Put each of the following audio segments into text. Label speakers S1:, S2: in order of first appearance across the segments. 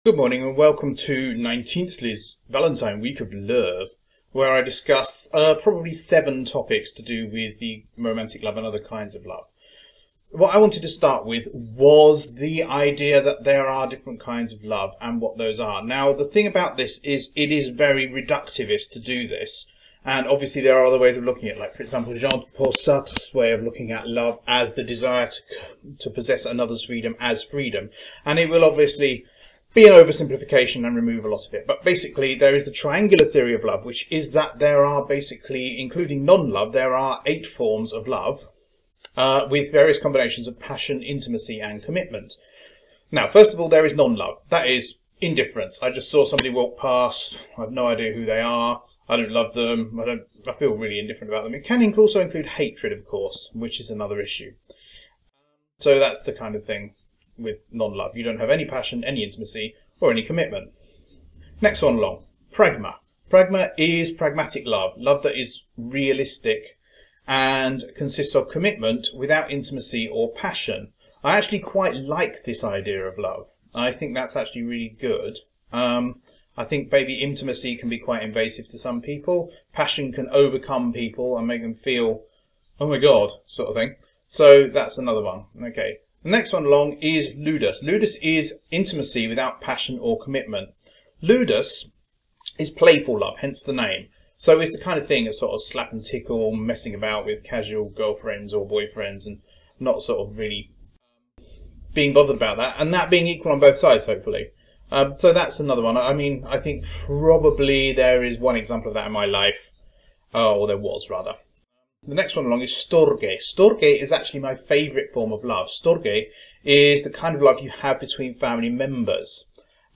S1: Good morning and welcome to 19th Valentine week of Luurve, where I discuss probably 7 topics to do with the romantic love and other kinds of love. What I wanted to start with was the idea that there are different kinds of love and what those are. Now, the thing about this is it is very reductivist to do this. And obviously there are other ways of looking at it, like for example Jean-Paul Sartre's way of looking at love as the desire to possess another's freedom as freedom. And it will obviously be an oversimplification and remove a lot of it. But basically there is the triangular theory of love, which is that there are basically, including non-love, there are 8 forms of love with various combinations of passion, intimacy and commitment. Now, first of all, there is non-love. That is indifference. I just saw somebody walk past. I have no idea who they are. I don't love them. I feel really indifferent about them. It can also include hatred, of course, which is another issue. So that's the kind of thing with non-love. You don't have any passion, any intimacy, or any commitment. Next one along, pragma. Pragma is pragmatic love, love that is realistic and consists of commitment without intimacy or passion. I actually quite like this idea of love. I think that's actually really good. I think maybe intimacy can be quite invasive to some people. Passion can overcome people and make them feel, oh my god, sort of thing. So that's another one. Okay. The next one along is Ludus. Ludus is intimacy without passion or commitment. Ludus is playful love, hence the name. So it's the kind of thing that's sort of slap and tickle, messing about with casual girlfriends or boyfriends and not sort of really being bothered about that. And that being equal on both sides, hopefully. So that's another one. I mean, I think probably there is one example of that in my life. Or there was, rather. The next one along is Storge. Storge is actually my favourite form of love. Storge is the kind of love you have between family members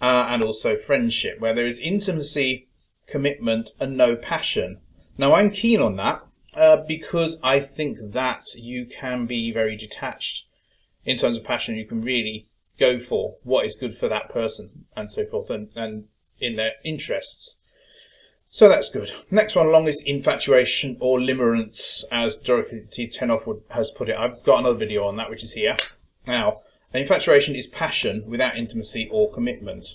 S1: and also friendship, where there is intimacy, commitment and no passion. Now, I'm keen on that because I think that you can be very detached in terms of passion. You can really go for what is good for that person and so forth and in their interests. So that's good. Next one along is infatuation or limerence, as Dorothy Tenoff has put it. I've got another video on that, which is here. Now, infatuation is passion without intimacy or commitment.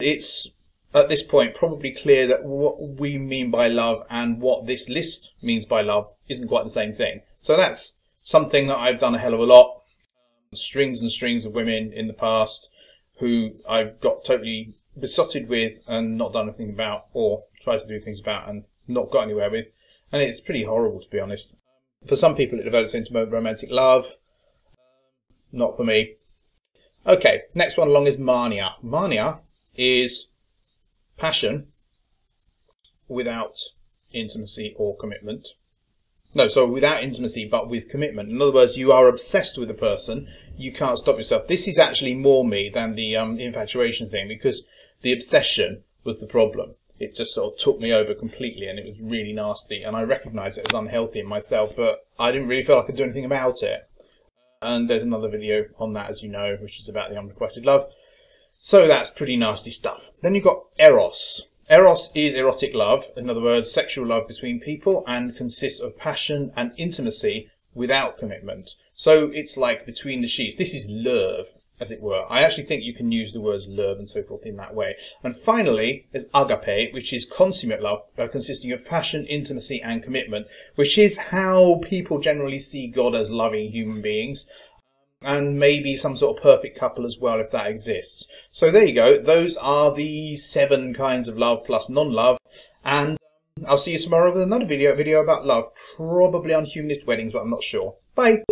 S1: It's, at this point, probably clear that what we mean by love and what this list means by love isn't quite the same thing. So that's something that I've done a hell of a lot. Strings and strings of women in the past who I've got totally besotted with and not done anything about, or tried to do things about and not got anywhere with, and it's pretty horrible, to be honest. For some people it develops into romantic love, not for me. Okay, next one along is Mania. Mania is passion without intimacy or commitment. No, so without intimacy but with commitment. In other words, you are obsessed with a person, you can't stop yourself. This is actually more me than the infatuation thing, because the obsession was the problem. It just sort of took me over completely and it was really nasty, and I recognised it as unhealthy in myself, but I didn't really feel I could do anything about it. And there's another video on that, as you know, which is about the unrequited love. So that's pretty nasty stuff. Then you've got Eros. Eros is erotic love, in other words, sexual love between people, and consists of passion and intimacy without commitment. So it's like between the sheets. This is Luurve, as it were. I actually think you can use the words Luurve and so forth in that way. And finally, there's Agape, which is consummate love, consisting of passion, intimacy and commitment, which is how people generally see God as loving human beings. And maybe some sort of perfect couple as well, if that exists. So there you go. Those are the 7 kinds of love plus non-love. And I'll see you tomorrow with another video about love. Probably on humanist weddings, but I'm not sure. Bye.